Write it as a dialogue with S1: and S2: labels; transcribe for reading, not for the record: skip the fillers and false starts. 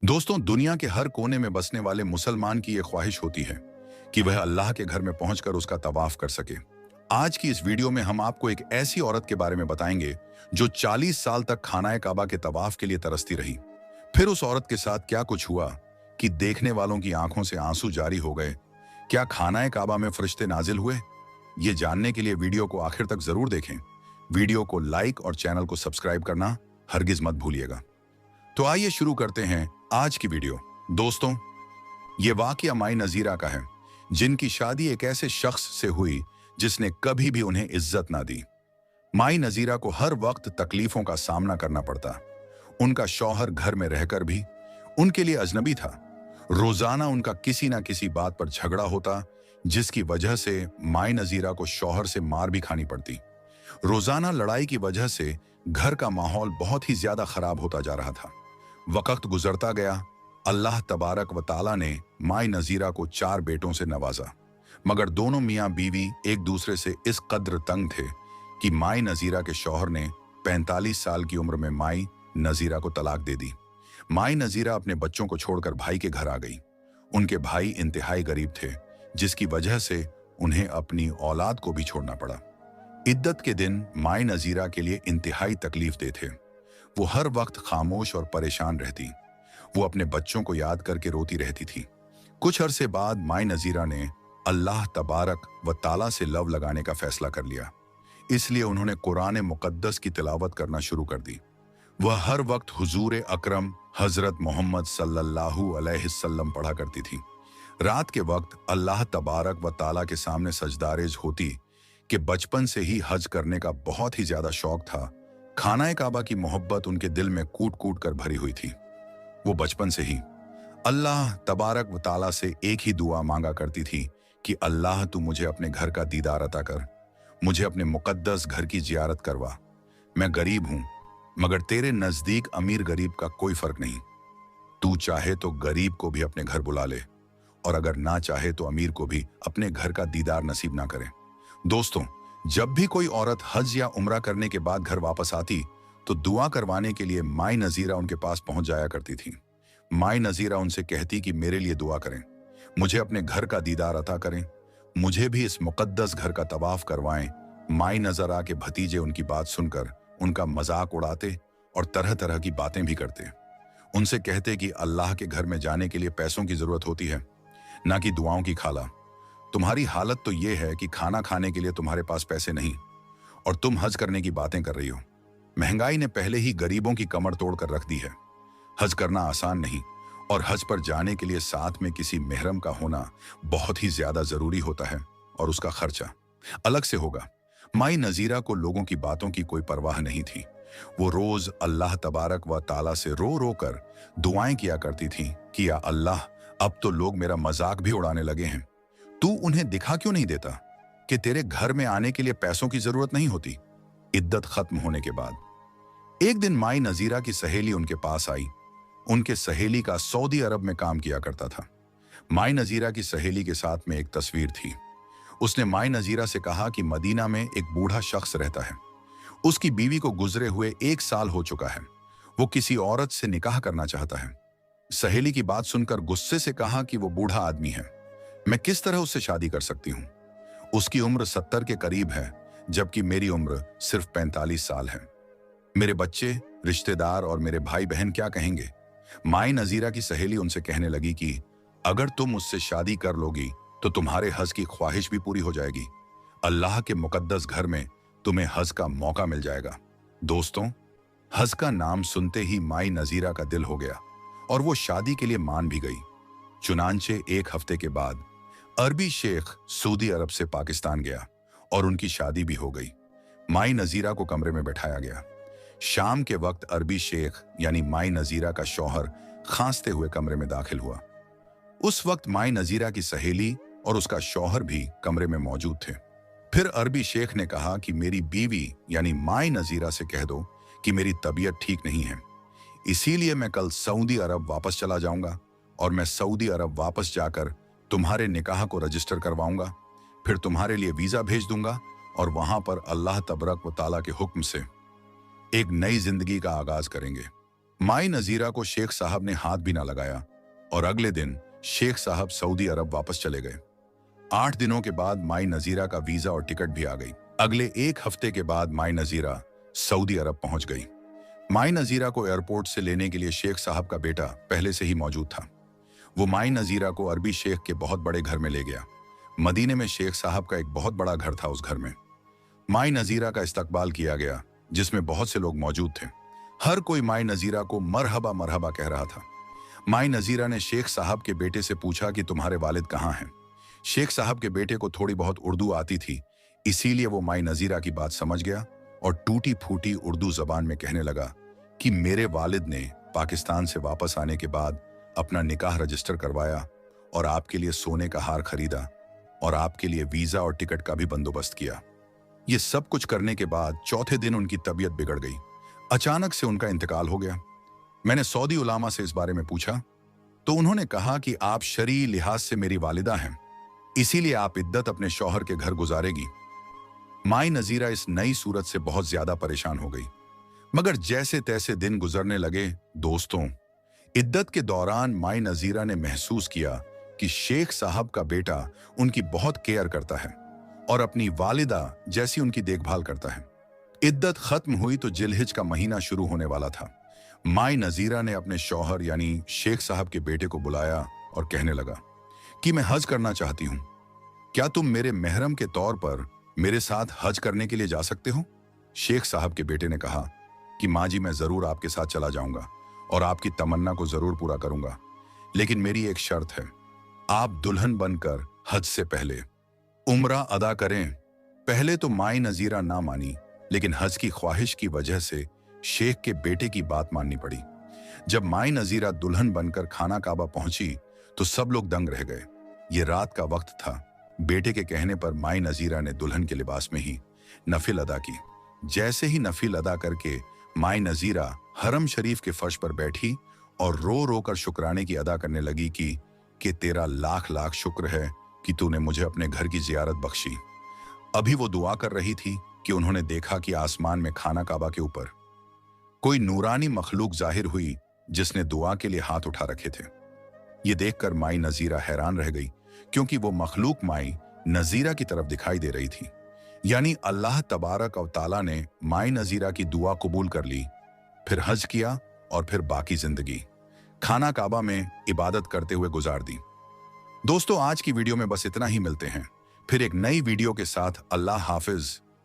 S1: दोस्तों, दुनिया के हर कोने में बसने वाले मुसलमान की ये ख्वाहिश होती है कि वह अल्लाह के घर में पहुंचकर उसका तवाफ कर सके। आज की इस वीडियो में हम आपको एक ऐसी औरत के बारे में बताएंगे जो 40 साल तक खानाए काबा के तवाफ के लिए तरसती रही। फिर उस औरत के साथ क्या कुछ हुआ कि देखने वालों की आंखों से आंसू जारी हो गए। क्या खानाए काबा में फरिश्ते नाजिल हुए? ये जानने के लिए वीडियो को आखिर तक जरूर देखें। वीडियो को लाइक और चैनल को सब्सक्राइब करना हरगिज मत भूलिएगा। तो आइए शुरू करते हैं आज की वीडियो। दोस्तों, ये वाकया माई नजीरा का है, जिनकी शादी एक ऐसे शख्स से हुई जिसने कभी भी उन्हें इज्जत ना दी। माई नजीरा को हर वक्त तकलीफों का सामना करना पड़ता। उनका शौहर घर में रहकर भी उनके लिए अजनबी था। रोजाना उनका किसी ना किसी बात पर झगड़ा होता, जिसकी वजह से माई नजीरा को शौहर से मार भी खानी पड़ती। रोजाना लड़ाई की वजह से घर का माहौल बहुत ही ज्यादा खराब होता जा रहा था। वक्त गुजरता गया। अल्लाह तबारक व ताला ने माई नजीरा को 4 बेटों से नवाजा, मगर दोनों मियाँ बीवी एक दूसरे से इस कद्र तंग थे कि माई नजीरा के शौहर ने 45 साल की उम्र में माई नजीरा को तलाक दे दी। माई नजीरा अपने बच्चों को छोड़कर भाई के घर आ गई। उनके भाई इंतहाई गरीब थे, जिसकी वजह से उन्हें अपनी औलाद को भी छोड़ना पड़ा। इद्दत के दिन माई नजीरा के लिए इंतहाई तकलीफ दे थे। वो हर वक्त खामोश और परेशान रहती। वो अपने बच्चों को याद करके रोती रहती थी। कुछ अरसे बाद माई नजीरा ने अल्लाह तबारक व ताला से लव लगाने का फैसला कर लिया। इसलिए उन्होंने कुरान मुकद्दस की तिलावत करना शुरू कर दी। वह हर वक्त हुजूर अकरम हजरत मोहम्मद सल्लल्लाहु अलैहि वसल्लम पढ़ा करती थी। रात के वक्त अल्लाह तबारक व ताला के सामने सजदारेज होती कि बचपन से ही हज करने का बहुत ही ज्यादा शौक था। खानाए काबा की मोहब्बत उनके दिल में कूट कूट कर भरी हुई थी। वो बचपन से ही अल्लाह तबारक व ताला से एक ही दुआ मांगा करती थी कि अल्लाह तू मुझे अपने घर का दीदार अता कर, मुझे अपने मुकद्दस घर की जियारत करवा। मैं गरीब हूं, मगर तेरे नजदीक अमीर गरीब का कोई फर्क नहीं। तू चाहे तो गरीब को भी अपने घर बुला ले, और अगर ना चाहे तो अमीर को भी अपने घर का दीदार नसीब ना करे। दोस्तों, जब भी कोई औरत हज या उम्रा करने के बाद घर वापस आती तो दुआ करवाने के लिए माई नजीरा उनके पास पहुंच जाया करती थी। माई नजीरा उनसे कहती कि मेरे लिए दुआ करें, मुझे अपने घर का दीदार अता करें, मुझे भी इस मुकद्दस घर का तवाफ करवाएं। माई नजरा के भतीजे उनकी बात सुनकर उनका मजाक उड़ाते और तरह तरह की बातें भी करते। उनसे कहते कि अल्लाह के घर में जाने के लिए पैसों की जरूरत होती है, ना कि दुआओं की खाला। तुम्हारी हालत तो ये है कि खाना खाने के लिए तुम्हारे पास पैसे नहीं, और तुम हज करने की बातें कर रही हो। महंगाई ने पहले ही गरीबों की कमर तोड़ कर रख दी है। हज करना आसान नहीं, और हज पर जाने के लिए साथ में किसी मेहरम का होना बहुत ही ज्यादा जरूरी होता है, और उसका खर्चा अलग से होगा। माई नजीरा को लोगों की बातों की कोई परवाह नहीं थी। वो रोज अल्लाह तबारक व ताला से रो रो कर दुआएं किया करती थी कि या अल्लाह, अब तो लोग मेरा मजाक भी उड़ाने लगे हैं। तू उन्हें दिखा क्यों नहीं देता कि तेरे घर में आने के लिए पैसों की जरूरत नहीं होती। इद्दत खत्म होने के बाद एक दिन माई नजीरा की सहेली उनके पास आई। उनके सहेली का सऊदी अरब में काम किया करता था। माई नजीरा की सहेली के साथ में एक तस्वीर थी। उसने माई नजीरा से कहा कि मदीना में एक बूढ़ा शख्स रहता है। उसकी बीवी को गुजरे हुए 1 साल हो चुका है। वो किसी औरत से निकाह करना चाहता है। सहेली की बात सुनकर गुस्से से कहा कि वो बूढ़ा आदमी है, मैं किस तरह उससे शादी कर सकती हूँ। उसकी उम्र 70 के करीब है, जबकि मेरी उम्र सिर्फ 45 साल है। मेरे बच्चे, रिश्तेदार और मेरे भाई बहन क्या कहेंगे। माई नजीरा की सहेली उनसे कहने लगी कि अगर तुम उससे शादी कर लोगी तो तुम्हारे हज की ख्वाहिश भी पूरी हो जाएगी। अल्लाह के मुकद्दस घर में तुम्हें हज का मौका मिल जाएगा। दोस्तों, हज का नाम सुनते ही माई नजीरा का दिल हो गया और वो शादी के लिए मान भी गई। चुनांचे 1 हफ्ते के बाद अरबी शेख सऊदी अरब से पाकिस्तान गया और उनकी शादी भी हो गई। माई नजीरा को कमरे में बैठाया गया। शाम के वक्त अरबी शेख यानी माई नजीरा का शौहर खांसते हुए कमरे में दाखिल हुआ। उस वक्त माई नजीरा की सहेली और उसका शौहर भी कमरे में मौजूद थे। फिर अरबी शेख ने कहा कि मेरी बीवी यानी माई नजीरा से कह दो कि मेरी तबीयत ठीक नहीं है, इसीलिए मैं कल सऊदी अरब वापस चला जाऊंगा, और मैं सऊदी अरब वापस जाकर तुम्हारे निकाह को रजिस्टर करवाऊंगा। फिर तुम्हारे लिए वीजा भेज दूंगा, और वहां पर अल्लाह तबारक व ताला के हुक्म से एक नई जिंदगी का आगाज करेंगे। माई नजीरा को शेख साहब ने हाथ भी ना लगाया और अगले दिन शेख साहब सऊदी अरब वापस चले गए। 8 दिनों के बाद माई नजीरा का वीजा और टिकट भी आ गई। अगले 1 हफ्ते के बाद माई नजीरा सऊदी अरब पहुंच गई। माई नजीरा को एयरपोर्ट से लेने के लिए शेख साहब का बेटा पहले से ही मौजूद था। वो माई नजीरा को अरबी शेख के बहुत बड़े घर में ले गया। मदीने में शेख साहब का एक बहुत बड़ा घर था। उस घर में माई नजीरा का इस्तकबाल किया गया, जिसमें बहुत से लोग मौजूद थे। हर कोई माई नजीरा को मरहबा मरहबा कह रहा था। माई नजीरा ने शेख साहब के बेटे से पूछा कि तुम्हारे वालिद कहाँ हैं। शेख साहब के बेटे को थोड़ी बहुत उर्दू आती थी, इसीलिए वो माई नजीरा की बात समझ गया और टूटी फूटी उर्दू जबान में कहने लगा कि मेरे वालिद ने पाकिस्तान से वापस आने के बाद अपना निकाह रजिस्टर करवाया और आपके लिए सोने का हार खरीदा और आपके लिए वीजा और टिकट का भी बंदोबस्त किया। ये सब कुछ करने के बाद चौथे दिन उनकी तबीयत बिगड़ गई। अचानक से उनका इंतकाल हो गया। मैंने सऊदी उलामा से इस बारे में पूछा तो उन्होंने कहा कि आप शरई लिहाज से मेरी वालिदा हैं, इसीलिए आप इद्दत अपने शौहर के घर गुजारेगी। माई नजीरा इस नई सूरत से बहुत ज्यादा परेशान हो गई, मगर जैसे तैसे दिन गुजरने लगे। दोस्तों, इद्दत के दौरान माई नजीरा ने महसूस किया कि शेख साहब का बेटा उनकी बहुत केयर करता है और अपनी वालिदा जैसी उनकी देखभाल करता है। इद्दत खत्म हुई तो जिलहिज का महीना शुरू होने वाला था। माई नजीरा ने अपने शौहर यानी शेख साहब के बेटे को बुलाया और कहने लगा कि मैं हज करना चाहती हूं, क्या तुम मेरे महरम के तौर पर मेरे साथ हज करने के लिए जा सकते हो? शेख साहब के बेटे ने कहा कि माँ जी, मैं जरूर आपके साथ चला जाऊंगा और आपकी तमन्ना को जरूर पूरा करूंगा, लेकिन मेरी एक शर्त है, आप दुल्हन बनकर हज से पहले उम्रा अदा करें। पहले तो माई नजीरा ना मानी, लेकिन हज की ख्वाहिश की वजह से शेख के बेटे की बात माननी पड़ी। जब माई नजीरा दुल्हन बनकर खाना काबा पहुंची तो सब लोग दंग रह गए। ये रात का वक्त था। बेटे के कहने पर माई नजीरा ने दुल्हन के लिबास में ही नफिल अदा की। जैसे ही नफिल अदा करके माई नजीरा हरम शरीफ के फर्श पर बैठी और रो रो कर शुक्राने की अदा करने लगी कि तेरा लाख लाख शुक्र है कि तूने मुझे अपने घर की जियारत बख्शी। अभी वो दुआ कर रही थी कि उन्होंने देखा कि आसमान में खाना काबा के ऊपर कोई नूरानी मखलूक जाहिर हुई, जिसने दुआ के लिए हाथ उठा रखे थे। ये देखकर माई नजीरा हैरान रह गई, क्योंकि वो मखलूक माई नजीरा की तरफ दिखाई दे रही थी। यानी अल्लाह तबारक व तआला ने माई नजीरा की दुआ कबूल कर ली, फिर हज किया और फिर बाकी जिंदगी खाना काबा में इबादत करते हुए गुजार दी। दोस्तों, आज की वीडियो में बस इतना ही। मिलते हैं फिर एक नई वीडियो के साथ। अल्लाह हाफिज।